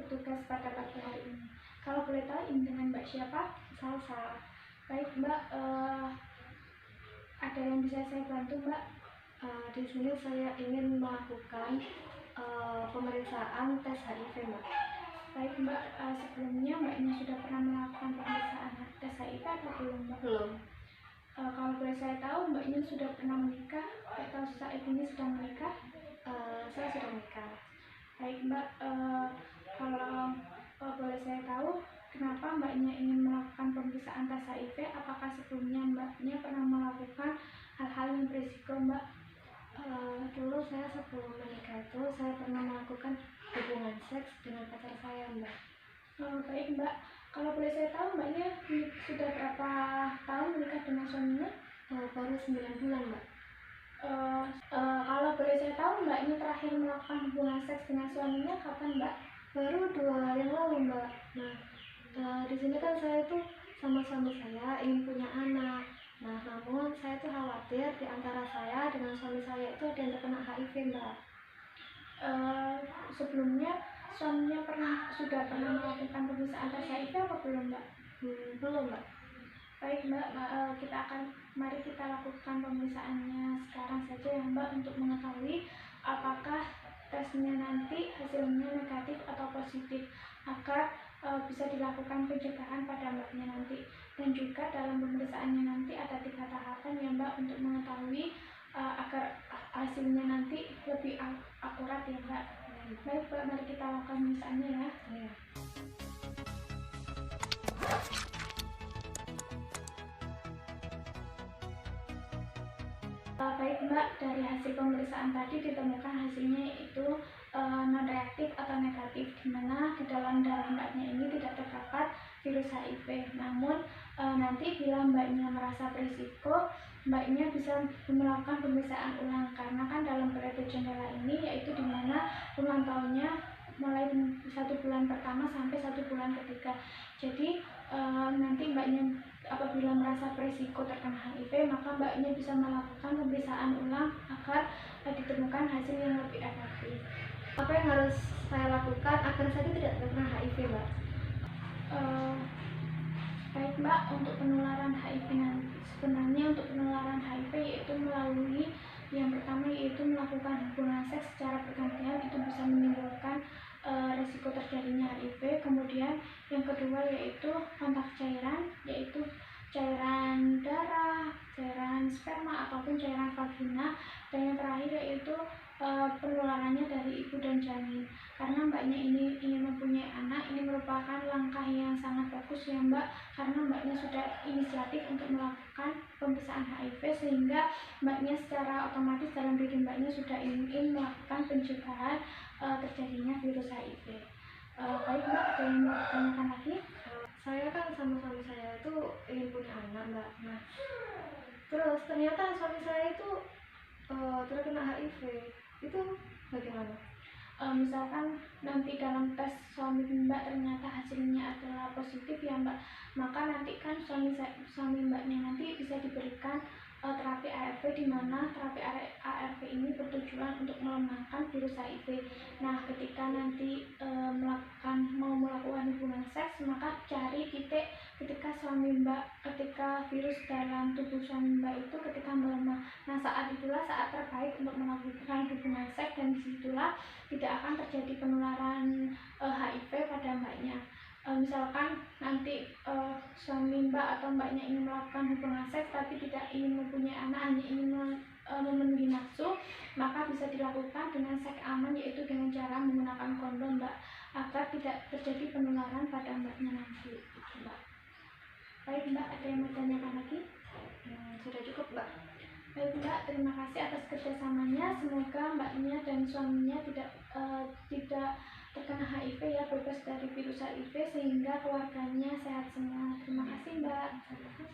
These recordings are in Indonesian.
bertugas pada pagi hari ini. Kalau boleh tahu ini dengan Mbak siapa? Salsa. Baik Mbak, ada yang bisa saya bantu Mbak? Di sini saya ingin melakukan pemeriksaan tes HIV Mbak. Baik Mbak, sebelumnya Mbaknya sudah pernah melakukan pemeriksaan tes HIV atau belum Mbak? Belum. Kalau boleh saya tahu Mbaknya sudah pernah menikah atau saat ini sedang menikah? Saya sudah menikah. Baik Mbak, kalau boleh saya tahu kenapa Mbaknya ingin melakukan pemeriksaan tes HIV? Apakah sebelumnya Mbaknya pernah melakukan hal-hal yang berisiko Mbak? Dulu saya sebelum menikah itu saya pernah melakukan hubungan seks dengan pacar saya Mbak. Baik Mbak, kalau boleh saya tahu Mbaknya sudah berapa tahun menikah dengan suaminya? Baru 9 bulan Mbak. Kalau boleh saya tahu Mbaknya terakhir melakukan hubungan seks dengan suaminya kapan Mbak? Baru 2 hari yang lalu Mbak. Nah, di sini kan saya tuh sama suami saya ingin punya anak. Nah, namun saya tuh khawatir di antara saya dengan suami saya itu ada yang terkena HIV Mbak. Sebelumnya suaminya sudah pernah melakukan pemeriksaan tes HIV apa belum Mbak? Belum Mbak. Baik Mbak, mari kita lakukan pemeriksaannya sekarang saja ya Mbak untuk mengetahui apakah tesnya nanti hasilnya negatif atau positif agar bisa dilakukan pencegahan pada Mbaknya nanti. Dan juga dalam pemeriksaannya nanti ada 3 tahapan ya Mbak untuk mengetahui agar hasilnya nanti lebih akurat ya Mbak. Baik Mbak, mari kita lakukan pemeriksaannya ya. Iya. Baik Mbak, dari hasil pemeriksaan tadi ditemukan hasilnya itu non-reaktif atau negatif, di mana di dalam darah Mbaknya ini tidak terdapat virus HIV. Namun nanti bila Mbaknya merasa berisiko, Mbaknya bisa melakukan pemeriksaan ulang, karena kan dalam periode jendela ini yaitu di mana pemantauannya mulai 1 bulan pertama sampai 1 bulan ketiga. Jadi nanti Mbaknya apabila merasa berisiko terkena HIV, maka Mbaknya bisa melakukan pemeriksaan ulang agar ditemukan hasil yang lebih efektif. Apa yang harus saya lakukan agar saya tidak terkena HIV Mbak? Baik Mbak, untuk penularan HIV nanti sebenarnya untuk penularan HIV yaitu melalui yang pertama yaitu melakukan hubungan seks secara bergantian, itu bisa menimbulkan risiko terjadinya HIV. Kemudian yang kedua yaitu kontak cairan, yaitu cairan darah, cairan sperma ataupun cairan vagina. Dan yang terakhir yaitu penularannya dari ibu dan janin. Karena Mbaknya ini ingin mempunyai anak, ini merupakan langkah yang sangat bagus ya Mbak, karena Mbaknya sudah inisiatif untuk melakukan pemeriksaan HIV, sehingga Mbaknya secara otomatis dalam diri Mbaknya sudah ingin melakukan pencegahan terjadinya virus HIV. Baik Mbak, ada yang mau ditanyakan lagi? Saya kan sama suami saya itu ingin punya anak Mbak. Nah, terus ternyata suami saya itu terkena HIV. Itu bagaimana? Misalkan nanti dalam tes suami Mbak ternyata hasilnya adalah positif ya Mbak, maka nanti kan suami Mbaknya nanti bisa diberikan terapi ARV, di mana terapi ARV ini bertujuan untuk melemahkan virus HIV. Nah, ketika nanti mau melakukan hubungan seks, maka cari titik ketika virus dalam tubuh suami Mbak itu ketika melemah. Nah, saat itulah saat terbaik untuk melakukan hubungan seks, dan disitulah tidak akan terjadi penularan HIV pada Mbaknya. Misalkan nanti suami Mbak atau Mbaknya ingin melakukan hubungan seks tapi tidak ingin mempunyai anak, hanya ingin memenuhi nafsu, maka bisa dilakukan dengan seks aman, yaitu dengan cara menggunakan kondom Mbak, agar tidak terjadi penularan pada Mbaknya nanti Mbak. Baik Mbak, ada yang mau tanyakan lagi? Sudah cukup Mbak. Baik Mbak, terima kasih atas kerjasamanya. Semoga Mbaknya dan suaminya tidak terkena HIV ya, bebas dari virus HIV, sehingga keluarganya sehat semua. Terima kasih Mbak.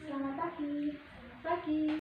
Selamat pagi.